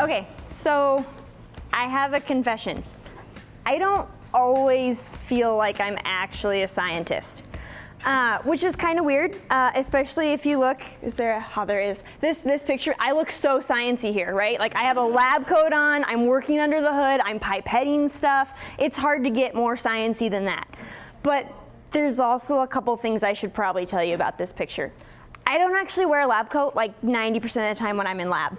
Okay, so I have a confession. I don't always feel like I'm actually a scientist, which is kind of weird, especially if you look, there is, this picture, I look so sciencey here, right? Like I have a lab coat on, I'm working under the hood, I'm pipetting stuff. It's hard to get more sciencey than that. But there's also a couple things I should probably tell you about this picture. I don't actually wear a lab coat like 90% of the time when I'm in lab.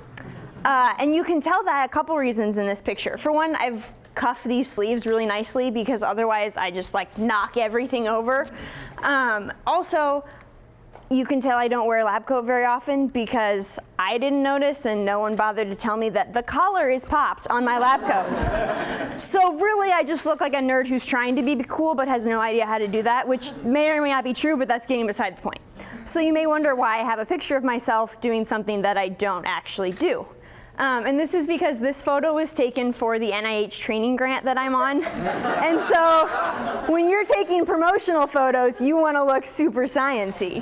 And you can tell that a couple reasons in this picture. For one, I've cuffed these sleeves really nicely because otherwise I just like knock everything over. Also, you can tell I don't wear a lab coat very often because I didn't notice and no one bothered to tell me that the collar is popped on my lab coat. So really I just look like a nerd who's trying to be cool but has no idea how to do that, which may or may not be true, but that's getting beside the point. So you may wonder why I have a picture of myself doing something that I don't actually do. And this is because this photo was taken for the NIH training grant that I'm on. And so when you're taking promotional photos, you want to look super sciencey.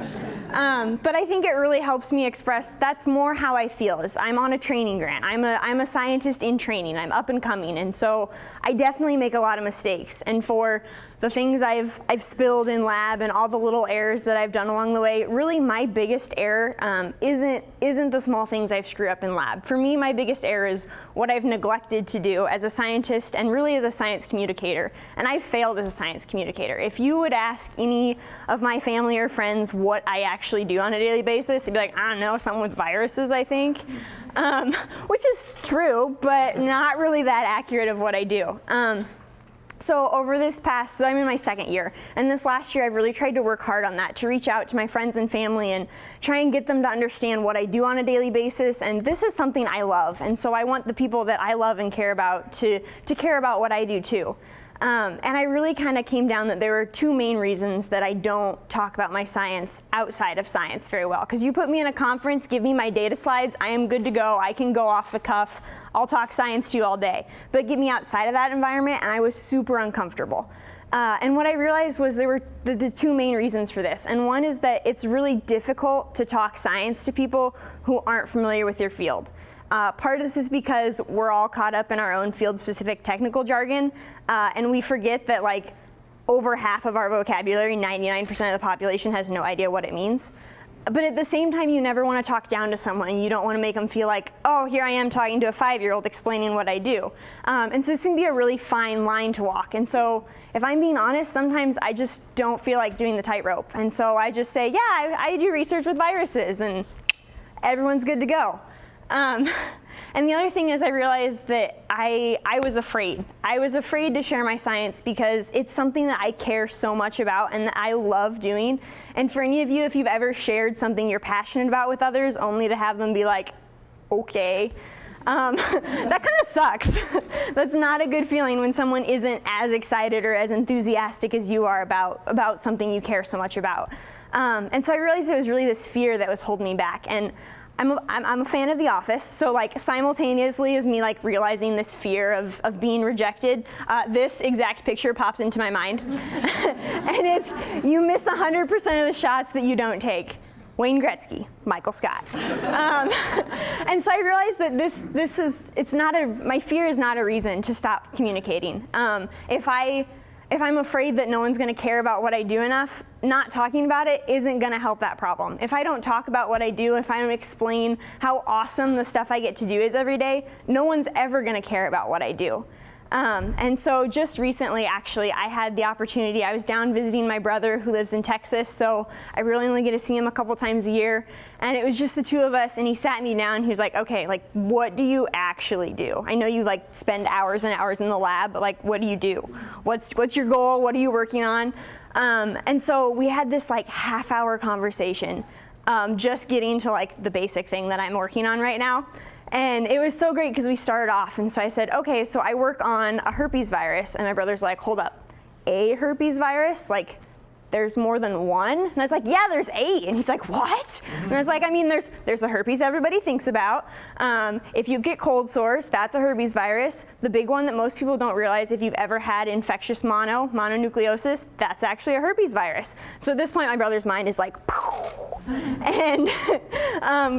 But I think it really helps me express that's more how I feel. Is I'm on a training grant. I'm a scientist in training. I'm up and coming. And so I definitely make a lot of mistakes. And for the things I've spilled in lab and all the little errors that I've done along the way, really my biggest error isn't the small things I've screwed up in lab. For me, my biggest error is what I've neglected to do as a scientist and really as a science communicator. And I failed as a science communicator. If you would ask any of my family or friends what I actually do on a daily basis, they'd be like, I don't know, something with viruses, I think. Which is true, but not really that accurate of what I do. So over this past, so I'm in my second year, and this last year I've really tried to work hard on that, to reach out to my friends and family and try and get them to understand what I do on a daily basis, and this is something I love, and so I want the people that I love and care about to care about what I do too. And I really kind of came down that there were two main reasons that I don't talk about my science outside of science very well. Because you put me in a conference, give me my data slides, I am good to go. I can go off the cuff. I'll talk science to you all day. But get me outside of that environment, and I was super uncomfortable. And what I realized was there were the two main reasons for this. And one is that it's really difficult to talk science to people who aren't familiar with your field. Part of this is because we're all caught up in our own field-specific technical jargon, and we forget that like over half of our vocabulary, 99% of the population has no idea what it means. But at the same time, you never want to talk down to someone. You don't want to make them feel like, oh, here I am talking to a 5-year-old explaining what I do. And so this can be a really fine line to walk. And so if I'm being honest, sometimes I just don't feel like doing the tightrope. And so I just say, yeah, I do research with viruses, and everyone's good to go. And the other thing is I realized that I was afraid. I was afraid to share my science because it's something that I care so much about and that I love doing. And for any of you, if you've ever shared something you're passionate about with others only to have them be like, okay, that kind of sucks. That's not a good feeling when someone isn't as excited or as enthusiastic as you are about something you care so much about. And so I realized it was really this fear that was holding me back. And I'm a fan of The Office, so like simultaneously as me like realizing this fear of being rejected, this exact picture pops into my mind. And it's, you miss 100% of the shots that you don't take. Wayne Gretzky, Michael Scott. And so I realized that my fear is not a reason to stop communicating. If I'm afraid that no one's going to care about what I do enough, not talking about it isn't going to help that problem. If I don't talk about what I do, if I don't explain how awesome the stuff I get to do is every day, no one's ever going to care about what I do. And so just recently, actually, I had the opportunity. I was down visiting my brother who lives in Texas, so I really only get to see him a couple times a year. And it was just the two of us, and he sat me down, and he was like, okay, like, what do you actually do? I know you like spend hours and hours in the lab, but like, what do you do? What's your goal? What are you working on? And so we had this like half-hour conversation, just getting to like the basic thing that I'm working on right now. And it was so great because we started off, and so I said, okay, so I work on a herpes virus, and my brother's like, hold up, a herpes virus? Like, there's more than one? And I was like, yeah, there's 8. And he's like, what? And I was like, I mean, there's the herpes everybody thinks about. If you get cold sores, that's a herpes virus. The big one that most people don't realize, if you've ever had infectious mononucleosis, that's actually a herpes virus. So at this point, my brother's mind is like, and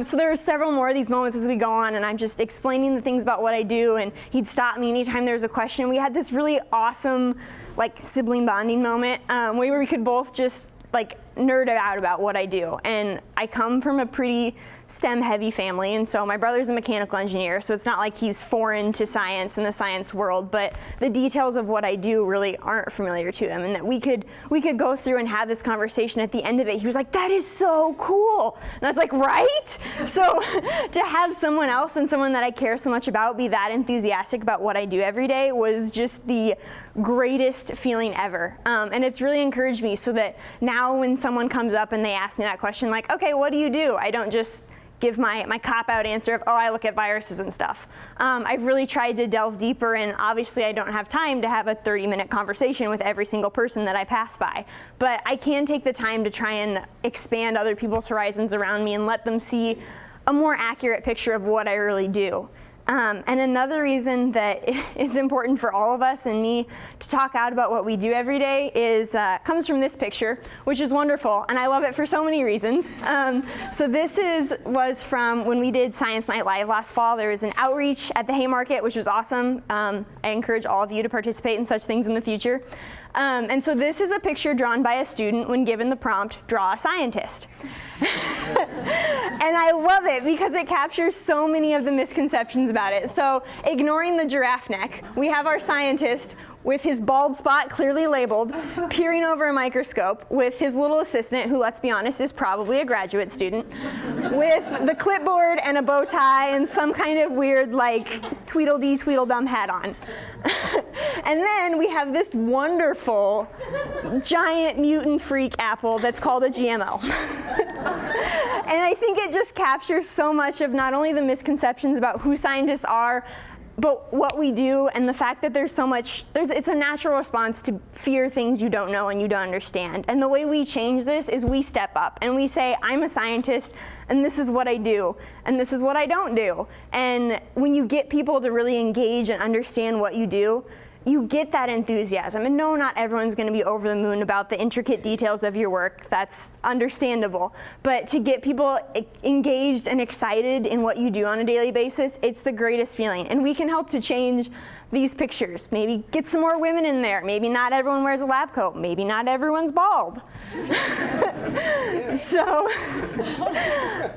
so there were several more of these moments as we go on, and I'm just explaining the things about what I do, and he'd stop me anytime there was a question. We had this really awesome, like, sibling bonding moment where we could both just, like, nerd out about what I do. And I come from a pretty STEM-heavy family, and so my brother's a mechanical engineer, so it's not like he's foreign to science and the science world, but the details of what I do really aren't familiar to him, and that we could go through and have this conversation. At the end of it, he was like, that is so cool. And I was like, right? So to have someone else and someone that I care so much about be that enthusiastic about what I do every day was just the greatest feeling ever. And it's really encouraged me, so that now when someone comes up and they ask me that question, like, okay, what do you do? I don't just give my cop-out answer of, oh, I look at viruses and stuff. I've really tried to delve deeper, and obviously I don't have time to have a 30-minute conversation with every single person that I pass by. But I can take the time to try and expand other people's horizons around me and let them see a more accurate picture of what I really do. And another reason that it's important for all of us and me to talk out about what we do every day is comes from this picture, which is wonderful, and I love it for so many reasons. So this was from when we did Science Night Live last fall. There was an outreach at the Haymarket, which was awesome. I encourage all of you to participate in such things in the future. And so this is a picture drawn by a student when given the prompt, draw a scientist. And I love it because it captures so many of the misconceptions about it. So ignoring the giraffe neck, we have our scientist with his bald spot clearly labeled, peering over a microscope with his little assistant, who, let's be honest, is probably a graduate student, with the clipboard and a bow tie and some kind of weird, like, Tweedledee Tweedledum hat on. And then we have this wonderful, giant mutant freak apple that's called a GMO. And I think it just captures so much of not only the misconceptions about who scientists are, but what we do, and the fact that there's so much, it's a natural response to fear things you don't know and you don't understand. And the way we change this is we step up and we say, I'm a scientist, and this is what I do, and this is what I don't do. And when you get people to really engage and understand what you do, you get that enthusiasm. And no, not everyone's going to be over the moon about the intricate details of your work. That's understandable. But to get people engaged and excited in what you do on a daily basis, it's the greatest feeling. And we can help to change these pictures. Maybe get some more women in there. Maybe not everyone wears a lab coat. Maybe not everyone's bald. So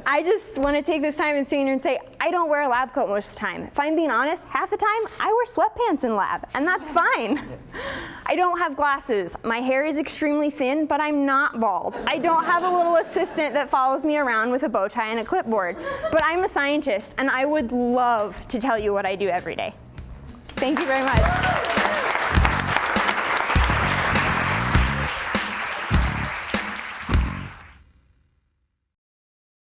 I just want to take this time and stand here and say, I don't wear a lab coat most of the time. If I'm being honest, half the time I wear sweatpants in lab, and that's fine. I don't have glasses. My hair is extremely thin, but I'm not bald. I don't have a little assistant that follows me around with a bow tie and a clipboard. But I'm a scientist, and I would love to tell you what I do every day. Thank you very much.